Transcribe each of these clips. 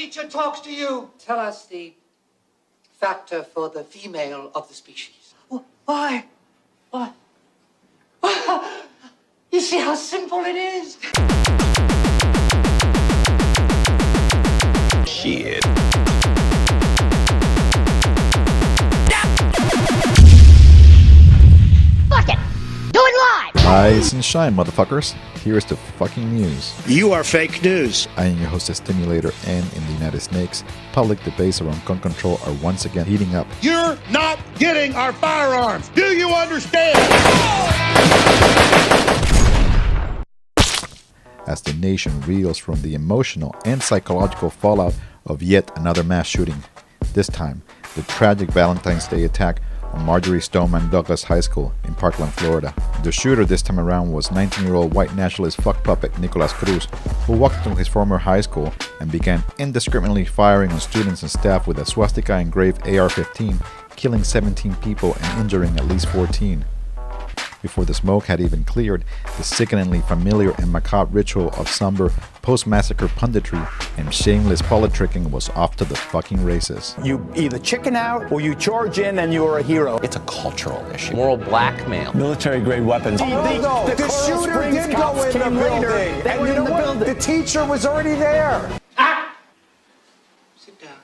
teacher talks to you. Tell us the factor for the female of the species. Why? What? You see how simple it is? Shit. Fuck it! Do it live! Rise and shine, motherfuckers. Here's the fucking news. You are fake news. I am your host, the Stimulator, and in the United States, public debates around gun control are once again heating up. You're not getting our firearms. Do you understand? As the nation reels from the emotional and psychological fallout of yet another mass shooting. This time, the tragic Valentine's Day attack on Marjorie Stoneman Douglas High School in Parkland, Florida. The shooter this time around was 19-year-old white nationalist fuck puppet Nicolas Cruz, who walked into his former high school and began indiscriminately firing on students and staff with a swastika-engraved AR-15, killing 17 people and injuring at least 14. Before the smoke had even cleared, the sickeningly familiar and macabre ritual of somber post-massacre punditry and shameless politicking was off to the fucking races. You either chicken out or you charge in and you're a hero. It's a cultural issue. Moral blackmail. Military-grade weapons. The shooter did go in the building. And you know what? The teacher was already there. Sit down.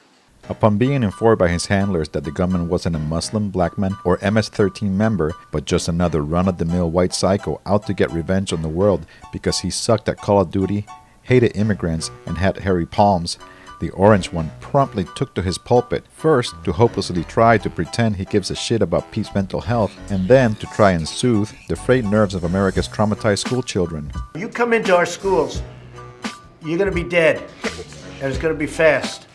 Upon being informed by his handlers that the gunman wasn't a Muslim, black man, or MS-13 member, but just another run-of-the-mill white psycho out to get revenge on the world because he sucked at Call of Duty, hated immigrants, and had hairy palms, the orange one promptly took to his pulpit, first to hopelessly try to pretend he gives a shit about Pete's mental health, and then to try and soothe the frayed nerves of America's traumatized school children. You come into our schools, you're gonna be dead, and it's gonna be fast.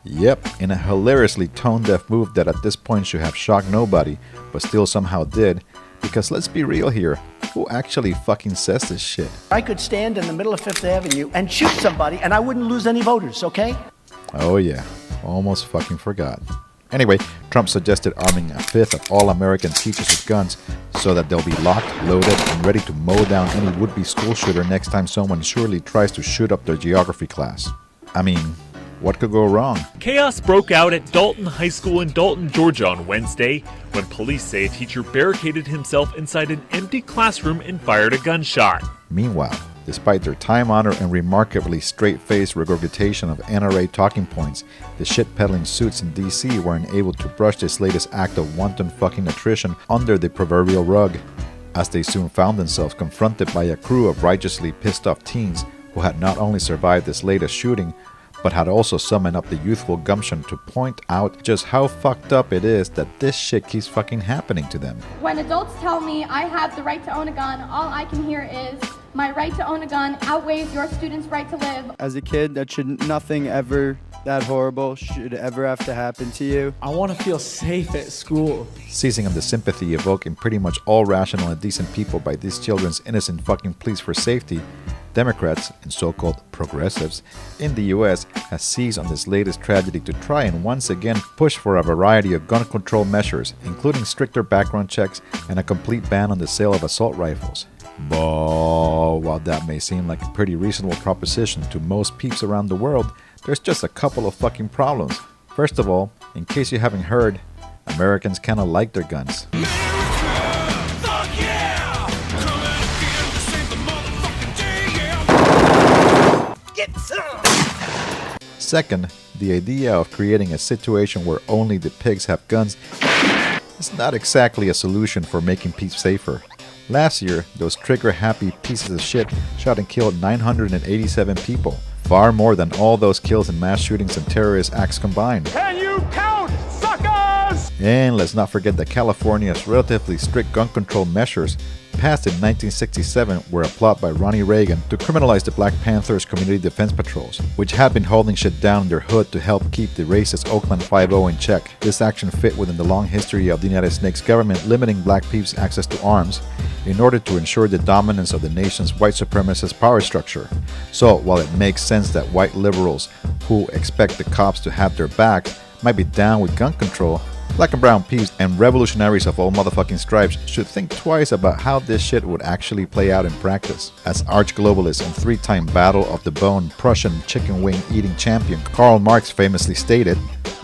Yep, in a hilariously tone-deaf move that at this point should have shocked nobody, but still somehow did, because let's be real here, who actually fucking says this shit? I could stand in the middle of Fifth Avenue and shoot somebody and I wouldn't lose any voters, okay? Oh yeah, almost fucking forgot. Anyway, Trump suggested arming a fifth of all American teachers with guns so that they'll be locked, loaded, and ready to mow down any would-be school shooter next time someone surely tries to shoot up their geography class. I mean, what could go wrong? Chaos broke out at Dalton High School in Dalton, Georgia on Wednesday when police say a teacher barricaded himself inside an empty classroom and fired a gunshot. Meanwhile, despite their time-honored and remarkably straight-faced regurgitation of NRA talking points, the shit-peddling suits in DC weren't able to brush this latest act of wanton fucking attrition under the proverbial rug, as they soon found themselves confronted by a crew of righteously pissed-off teens who had not only survived this latest shooting, but had also summoned up the youthful gumption to point out just how fucked up it is that this shit keeps fucking happening to them. When adults tell me I have the right to own a gun, all I can hear is, my right to own a gun outweighs your student's right to live. As a kid, nothing ever that horrible should ever have to happen to you. I want to feel safe at school. Seizing on the sympathy evoked in pretty much all rational and decent people by these children's innocent fucking pleas for safety, Democrats and so-called progressives in the US has seized on this latest tragedy to try and once again push for a variety of gun control measures, including stricter background checks and a complete ban on the sale of assault rifles. But while that may seem like a pretty reasonable proposition to most peeps around the world, there's just a couple of fucking problems. First of all, in case you haven't heard, Americans kinda like their guns. Second, the idea of creating a situation where only the pigs have guns is not exactly a solution for making peace safer. Last year, those trigger-happy pieces of shit shot and killed 987 people, far more than all those kills in mass shootings and terrorist acts combined. Can you count, suckers? And let's not forget that California's relatively strict gun control measures passed in 1967 were a plot by Ronnie Reagan to criminalize the Black Panthers Community Defense Patrols, which had been holding shit down in their hood to help keep the racist Oakland 5-0 in check. This action fit within the long history of the United States government limiting black peeps' access to arms in order to ensure the dominance of the nation's white supremacist power structure. So while it makes sense that white liberals who expect the cops to have their backs might be down with gun control, Black and brown peeps and revolutionaries of all motherfucking stripes should think twice about how this shit would actually play out in practice. As arch-globalist and 3-time Battle of the Bone Prussian chicken wing eating champion Karl Marx famously stated,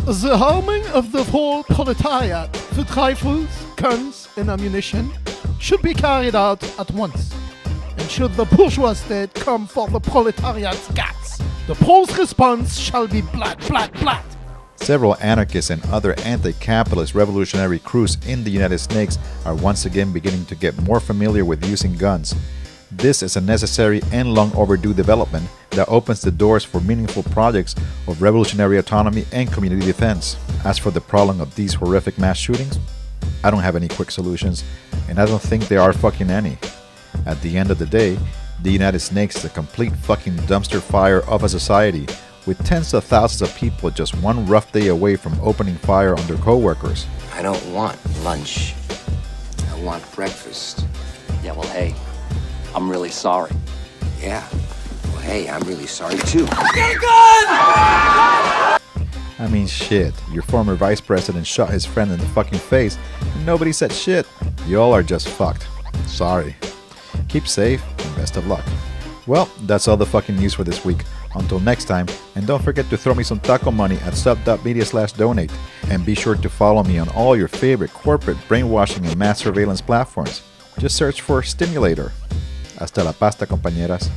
The harming of the whole proletariat with rifles, guns, and ammunition should be carried out at once. And should the bourgeois state come for the proletariat's guts, the Poles' response shall be blood, blood, blood. Several anarchists and other anti-capitalist revolutionary crews in the United States are once again beginning to get more familiar with using guns. This is a necessary and long overdue development that opens the doors for meaningful projects of revolutionary autonomy and community defense. As for the problem of these horrific mass shootings, I don't have any quick solutions, and I don't think there are fucking any. At the end of the day, the United States is a complete fucking dumpster fire of a society, with tens of thousands of people just one rough day away from opening fire on their co-workers. I don't want lunch. I want breakfast. Yeah, well, hey, I'm really sorry. Yeah, well, hey, I'm really sorry too. Get a gun! I mean, shit, your former vice president shot his friend in the fucking face and nobody said shit. Y'all are just fucked. Sorry. Keep safe and best of luck. Well, that's all the fucking news for this week. Until next time, and don't forget to throw me some taco money at sub.media/donate, and be sure to follow me on all your favorite corporate brainwashing and mass surveillance platforms. Just search for Stimulator. Hasta la pasta, compañeras.